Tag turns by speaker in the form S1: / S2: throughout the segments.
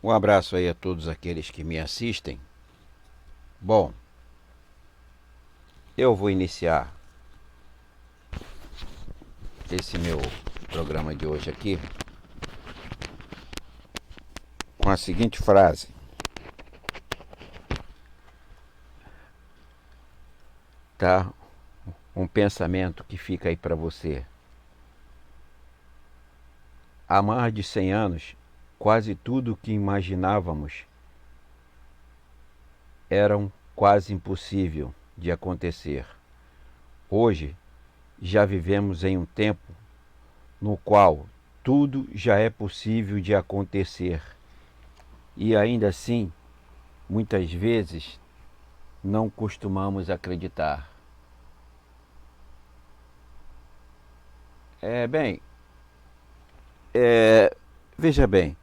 S1: Um abraço aí a todos aqueles que me assistem. Bom, eu vou iniciar esse meu programa de hoje aqui com a seguinte frase. Tá? Um pensamento que fica aí para você. Há mais de 100 anos, quase tudo o que imaginávamos era quase impossível de acontecer. Hoje, já vivemos em um tempo no qual tudo já é possível de acontecer. E ainda assim, muitas vezes, não costumamos acreditar. Bem, veja bem,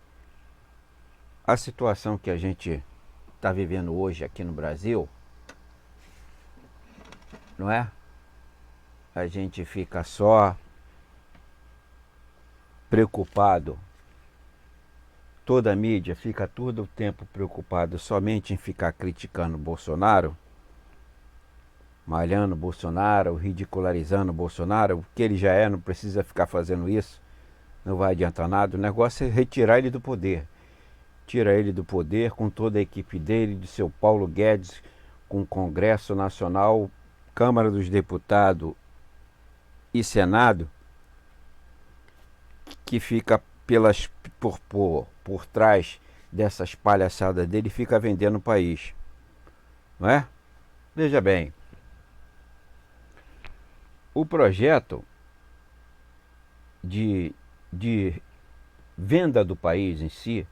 S1: a situação que a gente está vivendo hoje aqui no Brasil, não é? A gente fica só preocupado, toda a mídia fica todo o tempo preocupado somente em ficar criticando Bolsonaro, malhando Bolsonaro, ridicularizando Bolsonaro, o que ele já é, não precisa ficar fazendo isso, não vai adiantar nada. O negócio é retirar ele do poder. Tira ele do poder com toda a equipe dele, de seu Paulo Guedes, com o Congresso Nacional, Câmara dos Deputados e Senado, que fica por trás dessas palhaçadas dele, fica vendendo o país. Não é? Veja bem, o projeto de venda do país em si,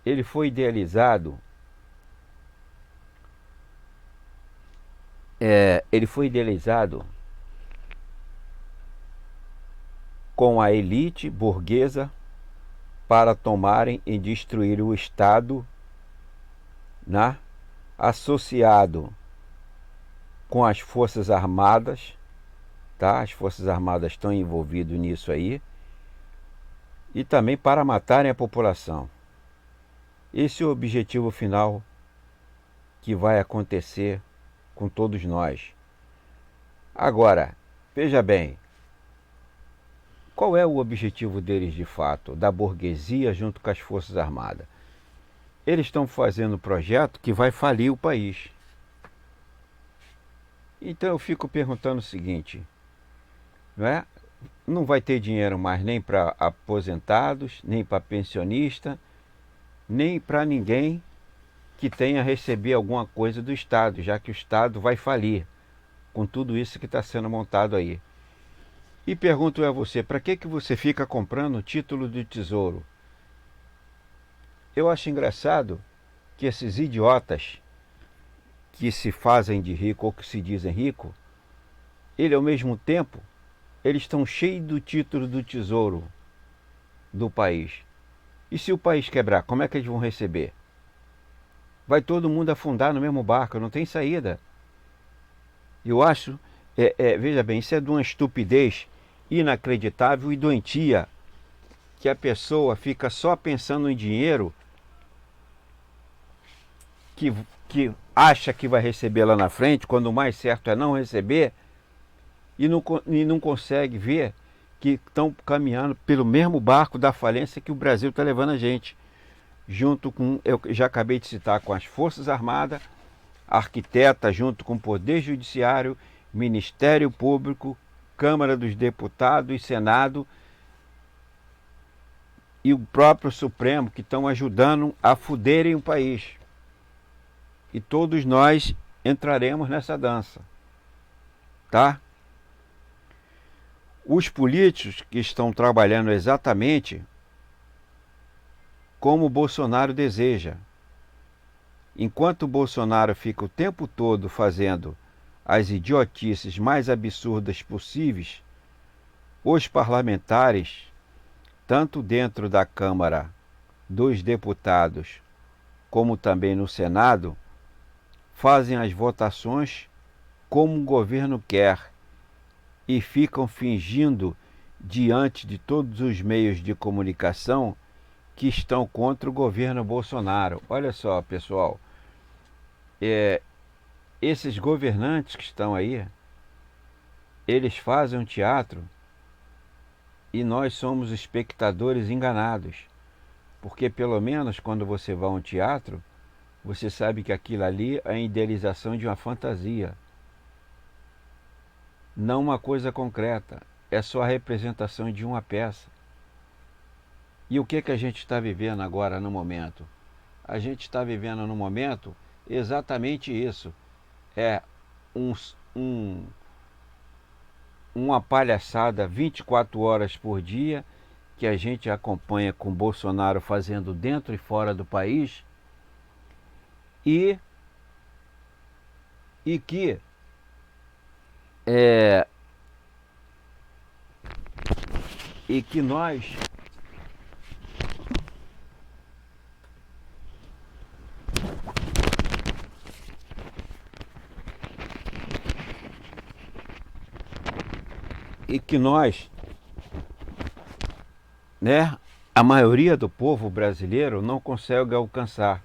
S1: ele foi idealizado com a elite burguesa para tomarem e destruir o Estado, né? Associado com as Forças Armadas, tá? As Forças Armadas estão envolvidas nisso aí, e também para matarem a população. Esse é o objetivo final que vai acontecer com todos nós. Agora, veja bem, qual é o objetivo deles de fato, da burguesia junto com as Forças Armadas? Eles estão fazendo um projeto que vai falir o país. Então eu fico perguntando o seguinte, não é? Não vai ter dinheiro mais nem para aposentados, nem para pensionista, nem para ninguém que tenha a receber alguma coisa do Estado, já que o Estado vai falir com tudo isso que está sendo montado aí. E pergunto a você, para que você fica comprando título do Tesouro? Eu acho engraçado que esses idiotas que se fazem de rico ou que se dizem rico, ele ao mesmo tempo, eles estão cheios do título do Tesouro do país. E se o país quebrar, como é que eles vão receber? Vai todo mundo afundar no mesmo barco, não tem saída. Eu acho, veja bem, isso é de uma estupidez inacreditável e doentia, que a pessoa fica só pensando em dinheiro que acha que vai receber lá na frente, quando o mais certo é não receber, e não consegue ver que estão caminhando pelo mesmo barco da falência que o Brasil está levando a gente. Junto com, eu já acabei de citar, com as Forças Armadas, arquiteta, junto com o Poder Judiciário, Ministério Público, Câmara dos Deputados e Senado, e o próprio Supremo, que estão ajudando a fuderem o país. E todos nós entraremos nessa dança, tá? Os políticos que estão trabalhando exatamente como o Bolsonaro deseja. Enquanto o Bolsonaro fica o tempo todo fazendo as idiotices mais absurdas possíveis, os parlamentares, tanto dentro da Câmara dos Deputados como também no Senado, fazem as votações como o governo quer e ficam fingindo diante de todos os meios de comunicação que estão contra o governo Bolsonaro. Olha só, pessoal, esses governantes que estão aí, eles fazem um teatro e nós somos espectadores enganados. Porque pelo menos quando você vai a um teatro, você sabe que aquilo ali é a idealização de uma fantasia, não uma coisa concreta, é só a representação de uma peça. E o que a gente está vivendo agora no momento? A gente está vivendo no momento exatamente isso. É uma palhaçada 24 horas por dia que a gente acompanha com Bolsonaro fazendo dentro e fora do país e que nós né, a maioria do povo brasileiro não consegue alcançar,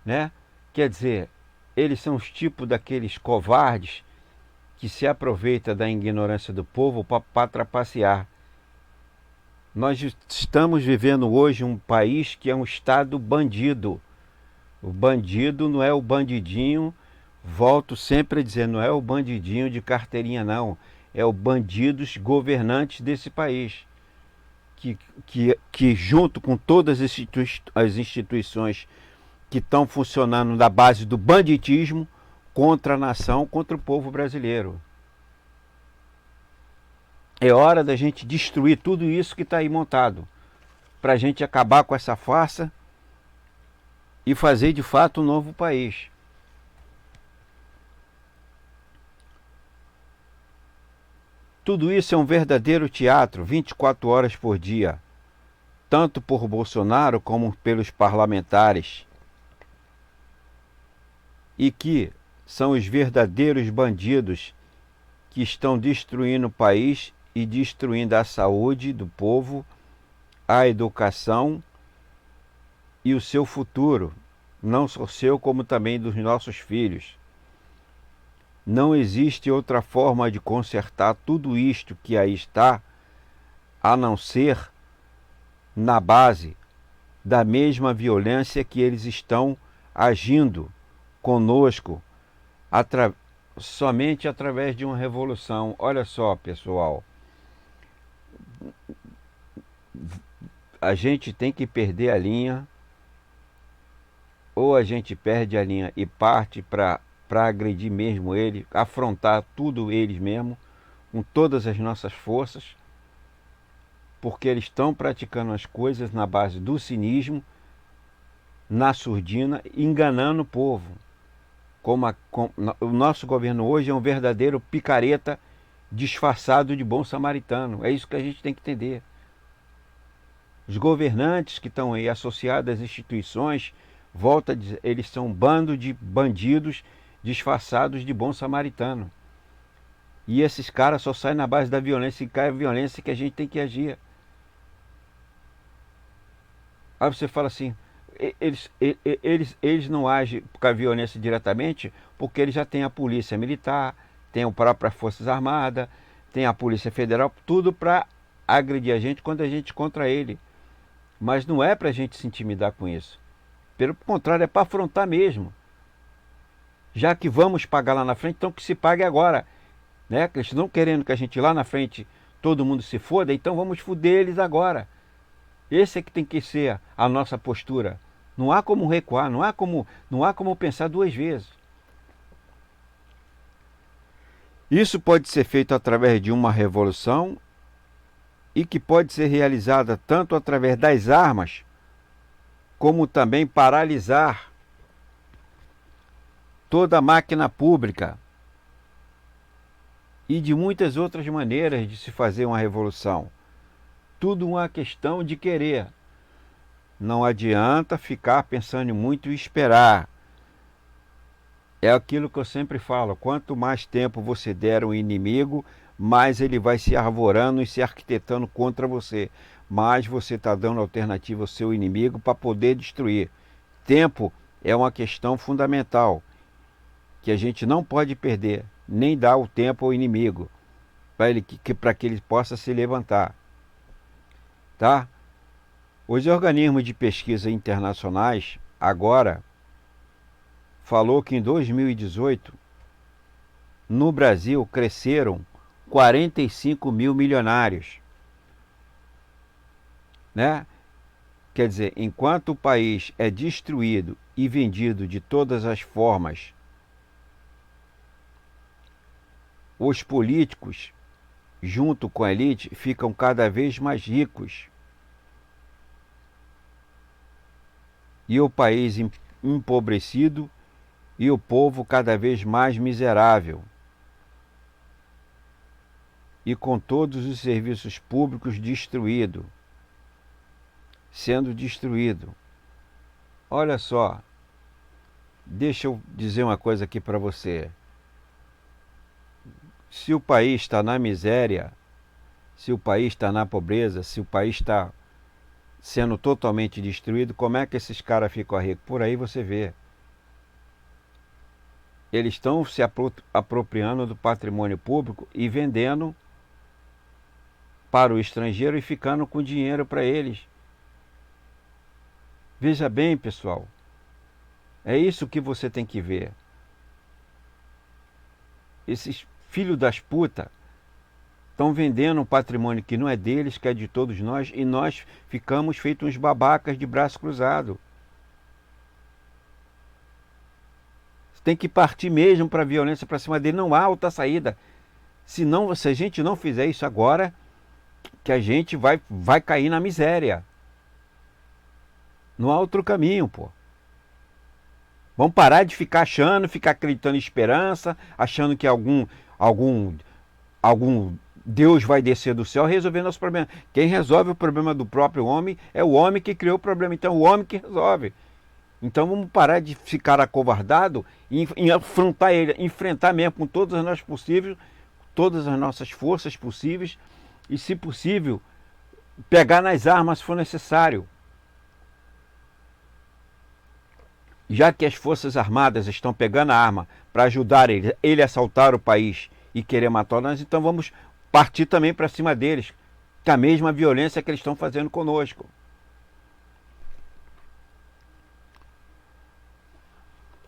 S1: né? Quer dizer, eles são os tipos daqueles covardes que se aproveita da ignorância do povo para trapacear. Nós estamos vivendo hoje um país que é um estado bandido. O bandido não é o bandidinho, volto sempre a dizer, não é o bandidinho de carteirinha não, é o bandidos governantes desse país. Que junto com todas as instituições que estão funcionando na base do banditismo contra a nação, contra o povo brasileiro. É hora da gente destruir tudo isso que está aí montado, para a gente acabar com essa farsa e fazer de fato um novo país. Tudo isso é um verdadeiro teatro, 24 horas por dia, tanto por Bolsonaro como pelos parlamentares, e que são os verdadeiros bandidos que estão destruindo o país e destruindo a saúde do povo, a educação e o seu futuro, não só seu, como também dos nossos filhos. Não existe outra forma de consertar tudo isto que aí está, a não ser na base da mesma violência que eles estão agindo conosco, somente através de uma revolução. Olha só, pessoal, a gente tem que perder a linha, ou a gente perde a linha e parte para agredir mesmo ele, afrontar tudo eles mesmo, com todas as nossas forças, porque eles estão praticando as coisas na base do cinismo, na surdina, enganando o povo. O nosso governo hoje é um verdadeiro picareta disfarçado de bom samaritano. É isso que a gente tem que entender. Os governantes que estão aí associados às instituições, volta a dizer, eles são um bando de bandidos disfarçados de bom samaritano. E esses caras só saem na base da violência, e cai a violência que a gente tem que agir. Aí você fala assim, eles não agem com a violência diretamente porque eles já têm a polícia militar, tem a própria Forças Armadas, tem a Polícia Federal, tudo para agredir a gente quando a gente contra ele. Mas não é para a gente se intimidar com isso. Pelo contrário, é para afrontar mesmo. Já que vamos pagar lá na frente, então que se pague agora. Né? Eles estão querendo que a gente lá na frente, todo mundo se foda, então vamos foder eles agora. Esse é que tem que ser a nossa postura. Não há como recuar, não há como pensar duas vezes. Isso pode ser feito através de uma revolução e que pode ser realizada tanto através das armas, como também paralisar toda a máquina pública e de muitas outras maneiras de se fazer uma revolução. Tudo uma questão de querer. Não adianta ficar pensando muito e esperar. É aquilo que eu sempre falo, quanto mais tempo você der ao inimigo, mais ele vai se arvorando e se arquitetando contra você. mais você está dando alternativa ao seu inimigo para poder destruir. Tempo é uma questão fundamental, que a gente não pode perder, nem dar o tempo ao inimigo, para que ele possa se levantar. Tá? Os organismos de pesquisa internacionais, agora, falou que em 2018, no Brasil, cresceram 45 mil milionários. Né? Quer dizer, enquanto o país é destruído e vendido de todas as formas, os políticos, junto com a elite, ficam cada vez mais ricos. E o país empobrecido e o povo cada vez mais miserável. E com todos os serviços públicos destruídos, sendo destruído. Olha só, deixa eu dizer uma coisa aqui para você. Se o país está na miséria, se o país está na pobreza, se o país está sendo totalmente destruído, como é que esses caras ficam ricos? Por aí você vê. Eles estão se apropriando do patrimônio público e vendendo para o estrangeiro e ficando com dinheiro para eles. Veja bem, pessoal, é isso que você tem que ver. Esses filhos das putas estão vendendo um patrimônio que não é deles, que é de todos nós, e nós ficamos feitos uns babacas de braço cruzado. Tem que partir mesmo para a violência para cima dele, não há outra saída. Se a gente não fizer isso agora, que a gente vai cair na miséria. Não há outro caminho, pô. Vamos parar de ficar acreditando em esperança, achando que algum Deus vai descer do céu resolver nosso problema. Quem resolve o problema do próprio homem é o homem que criou o problema. Então, o homem que resolve. Então, vamos parar de ficar acovardado e enfrentar mesmo com todas as nossas forças possíveis e, se possível, pegar nas armas se for necessário. Já que as Forças Armadas estão pegando a arma para ajudar ele a assaltar o país e querer matar nós, então vamos partir também para cima deles, com a mesma violência que eles estão fazendo conosco.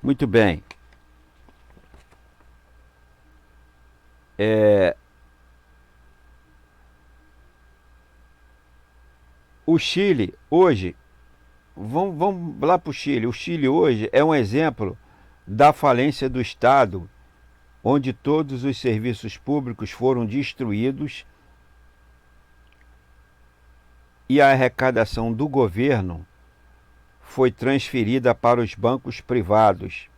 S1: Muito bem. O Chile, hoje, vamos lá para o Chile. O Chile hoje é um exemplo da falência do Estado, onde todos os serviços públicos foram destruídos e a arrecadação do governo foi transferida para os bancos privados.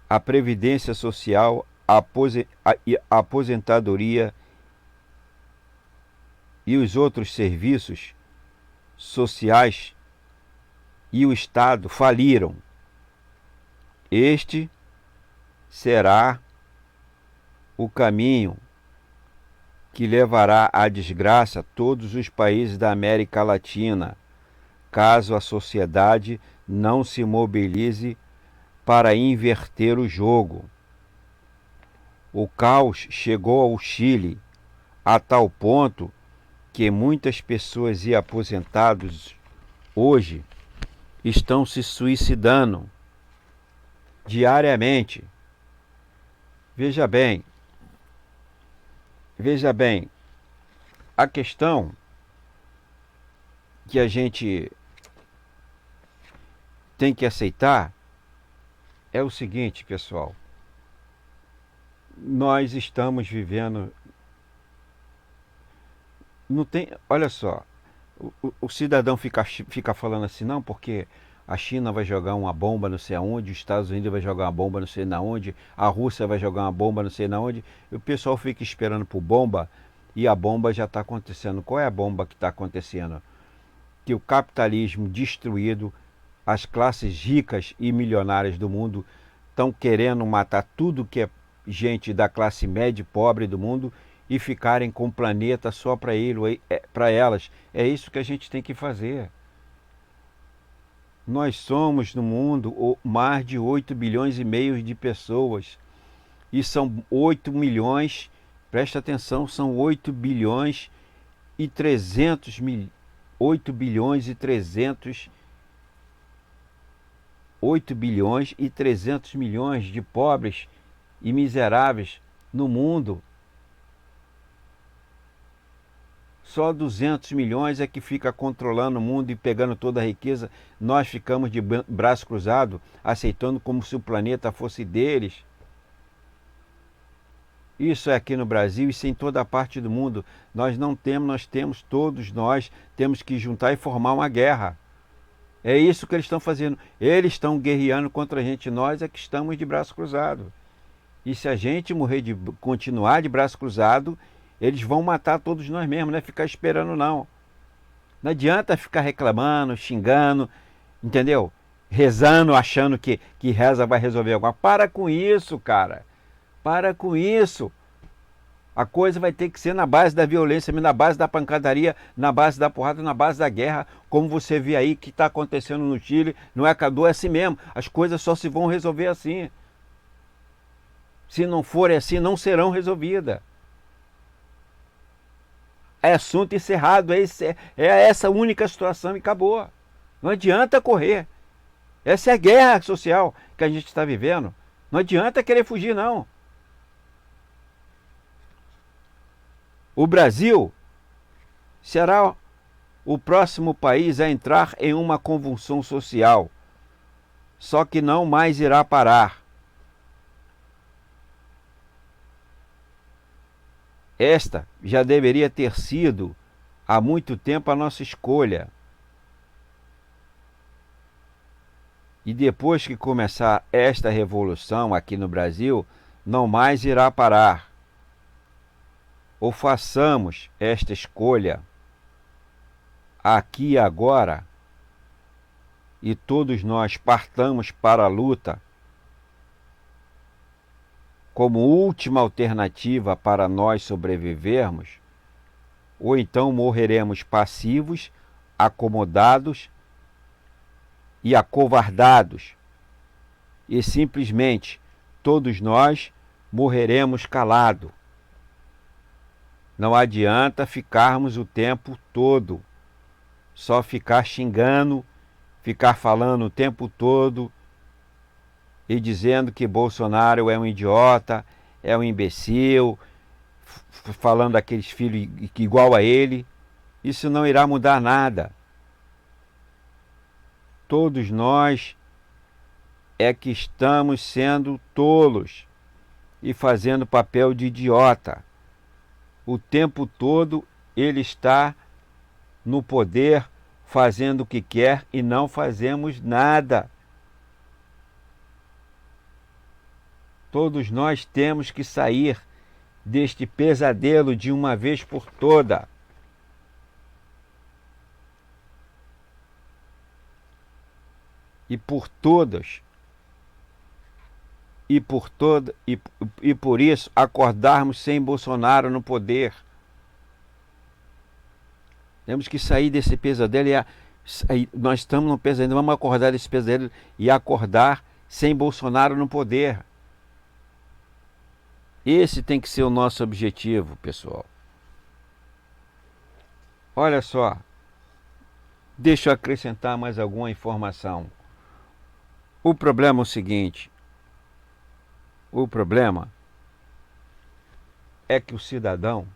S1: A Previdência Social, a aposentadoria e os outros serviços sociais e o Estado faliram. Este será o caminho que levará à desgraça todos os países da América Latina, caso a sociedade não se mobilize para inverter o jogo. O caos chegou ao Chile a tal ponto que muitas pessoas e aposentados hoje estão se suicidando diariamente. Veja bem, a questão que a gente tem que aceitar é o seguinte, pessoal. Nós estamos vivendo... Não tem... Olha só, o cidadão fica falando assim, não, porque a China vai jogar uma bomba não sei aonde, os Estados Unidos vai jogar uma bomba não sei aonde, a Rússia vai jogar uma bomba não sei aonde, e o pessoal fica esperando por bomba e a bomba já está acontecendo. Qual é a bomba que está acontecendo? Que o capitalismo destruído, as classes ricas e milionárias do mundo estão querendo matar tudo que é gente da classe média e pobre do mundo e ficarem com o planeta só para ele, para elas. É isso que a gente tem que fazer. Nós somos no mundo mais de 8 bilhões e meio de pessoas. E são 8 milhões, presta atenção, são 8 bilhões e 300 mil, 8 bilhões e 300 8 bilhões e 300 milhões de pobres e miseráveis no mundo. Só 200 milhões é que fica controlando o mundo e pegando toda a riqueza. Nós ficamos de braço cruzado, aceitando como se o planeta fosse deles. Isso é aqui no Brasil, isso é em toda a parte do mundo. Nós não temos, todos nós temos que juntar e formar uma guerra. É isso que eles estão fazendo. Eles estão guerreando contra a gente. Nós é que estamos de braço cruzado. E se a gente morrer de continuar de braço cruzado, eles vão matar todos nós mesmos, não é ficar esperando não. Não adianta ficar reclamando, xingando, entendeu? Rezando, achando que reza vai resolver alguma coisa. Para com isso, cara. Para com isso. A coisa vai ter que ser na base da violência, na base da pancadaria, na base da porrada, na base da guerra, como você vê aí que está acontecendo no Chile, no Equador, é assim mesmo. As coisas só se vão resolver assim. Se não for assim, não serão resolvidas. É assunto encerrado, é essa única situação e acabou. Não adianta correr. Essa é a guerra social que a gente está vivendo. Não adianta querer fugir, não. O Brasil será o próximo país a entrar em uma convulsão social, só que não mais irá parar. Esta já deveria ter sido há muito tempo a nossa escolha. E depois que começar esta revolução aqui no Brasil, não mais irá parar. Ou façamos esta escolha aqui e agora, e todos nós partamos para a luta como última alternativa para nós sobrevivermos, ou então morreremos passivos, acomodados e acovardados, e simplesmente todos nós morreremos calados. Não adianta ficarmos o tempo todo, só ficar xingando, ficar falando o tempo todo e dizendo que Bolsonaro é um idiota, é um imbecil, falando daqueles filhos igual a ele. Isso não irá mudar nada. Todos nós é que estamos sendo tolos e fazendo papel de idiota. O tempo todo ele está no poder, fazendo o que quer e não fazemos nada. Todos nós temos que sair deste pesadelo de uma vez por toda. E por todas, e por isso acordarmos sem Bolsonaro no poder. Temos que sair desse pesadelo nós estamos no pesadelo, vamos acordar desse pesadelo e acordar sem Bolsonaro no poder. Esse tem que ser o nosso objetivo, pessoal. Olha só, deixa eu acrescentar mais alguma informação. O problema é o seguinte: o problema é que o cidadão,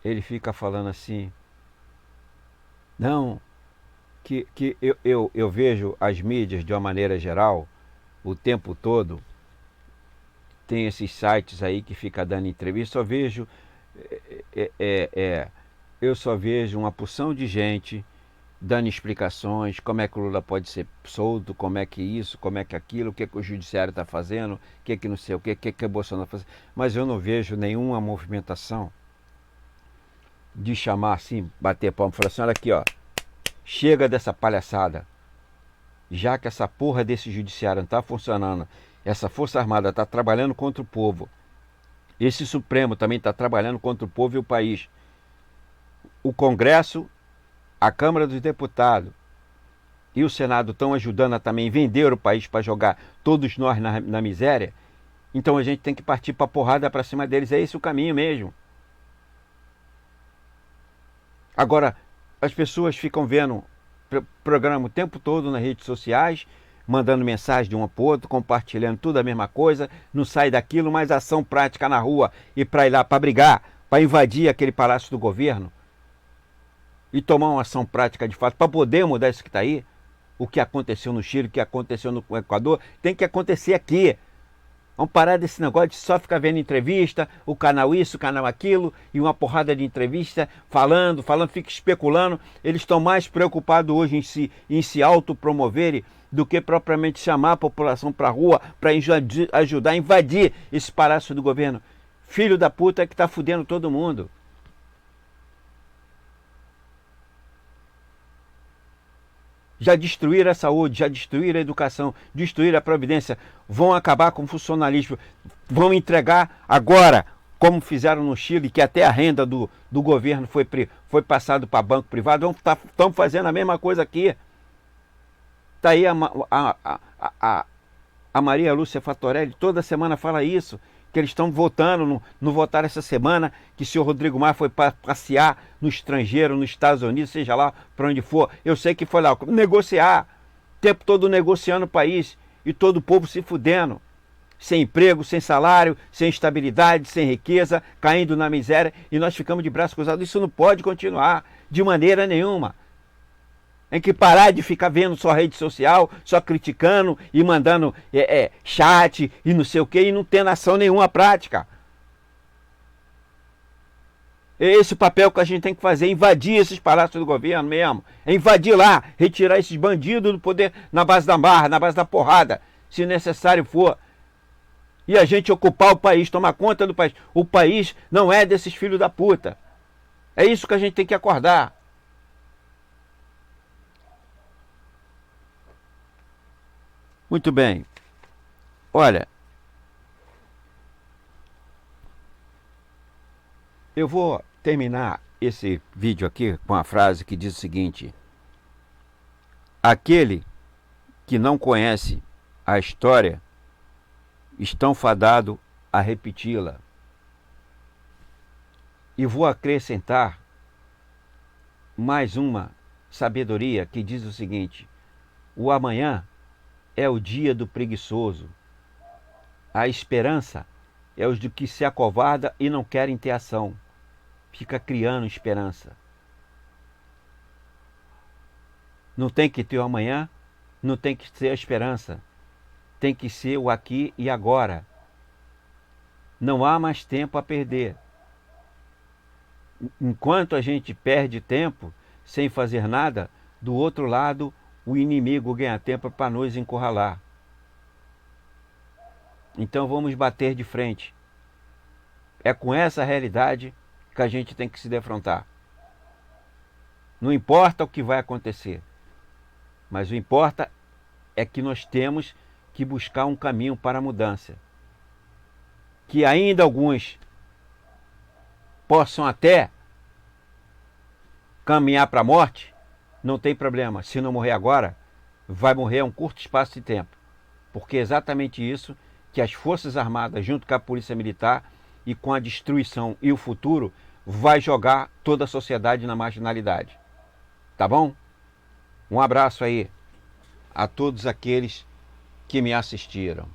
S1: ele fica falando assim, não, que eu vejo as mídias de uma maneira geral, o tempo todo, tem esses sites aí que fica dando entrevista, só vejo, eu só vejo uma porção de gente dando explicações, como é que o Lula pode ser solto, como é que isso, como é que aquilo, o que o judiciário está fazendo, o que não sei o que o Bolsonaro está fazendo. Mas eu não vejo nenhuma movimentação de chamar assim, bater palma e falar assim, olha aqui, ó, chega dessa palhaçada. Já que essa porra desse judiciário não está funcionando, essa Força Armada está trabalhando contra o povo, Esse Supremo também está trabalhando contra o povo e o país. O Congresso, a Câmara dos Deputados e o Senado estão ajudando a também vender o país para jogar todos nós na miséria. Então a gente tem que partir para a porrada para cima deles. É esse o caminho mesmo. Agora, as pessoas ficam vendo programa o tempo todo nas redes sociais, mandando mensagem de um para o outro, compartilhando tudo a mesma coisa, não sai daquilo, mas ação prática na rua e para ir lá para brigar, para invadir aquele palácio do governo e tomar uma ação prática de fato para poder mudar isso que está aí. O que aconteceu no Chile, o que aconteceu no Equador, tem que acontecer aqui. Vamos parar desse negócio de só ficar vendo entrevista, o canal isso, o canal aquilo, e uma porrada de entrevista, falando, fica especulando. Eles estão mais preocupados hoje em se autopromoverem do que propriamente chamar a população para a rua para ajudar a invadir esse palácio do governo. Filho da puta que está fudendo todo mundo. Já destruíram a saúde, já destruíram a educação, destruíram a previdência, vão acabar com o funcionalismo, vão entregar agora, como fizeram no Chile, que até a renda do governo foi passado para banco privado, estão fazendo a mesma coisa aqui. Está aí a Maria Lúcia Fatorelli, toda semana fala isso, que eles estão votando, não votaram essa semana, que o senhor Rodrigo Maia foi passear no estrangeiro, nos Estados Unidos, seja lá para onde for. Eu sei que foi lá negociar, o tempo todo negociando o país e todo o povo se fudendo. Sem emprego, sem salário, sem estabilidade, sem riqueza, caindo na miséria e nós ficamos de braços cruzados. Isso não pode continuar de maneira nenhuma. Tem que parar de ficar vendo só rede social, só criticando e mandando chat e não sei o que, e não tendo ação nenhuma prática. Esse papel que a gente tem que fazer, invadir esses palácios do governo mesmo. É invadir lá, retirar esses bandidos do poder na base da marra, na base da porrada, se necessário for. E a gente ocupar o país, tomar conta do país. O país não é desses filhos da puta. É isso que a gente tem que acordar. Muito bem. Olha, eu vou terminar esse vídeo aqui com a frase que diz o seguinte: aquele que não conhece a história estão fadados a repeti-la. E vou acrescentar mais uma sabedoria que diz o seguinte: o amanhã é o dia do preguiçoso. A esperança é os do que se acovarda e não querem ter ação. Fica criando esperança. Não tem que ter o amanhã, não tem que ser a esperança. Tem que ser o aqui e agora. Não há mais tempo a perder. Enquanto a gente perde tempo sem fazer nada, do outro lado o inimigo ganha tempo para nos encurralar. Então vamos bater de frente. É com essa realidade que a gente tem que se defrontar. Não importa o que vai acontecer, mas o importa é que nós temos que buscar um caminho para a mudança. Que ainda alguns possam até caminhar para a morte, não tem problema. Se não morrer agora, vai morrer a um curto espaço de tempo. Porque é exatamente isso que as Forças Armadas, junto com a Polícia Militar e com a destruição e o futuro, vai jogar toda a sociedade na marginalidade. Tá bom? Um abraço aí a todos aqueles que me assistiram.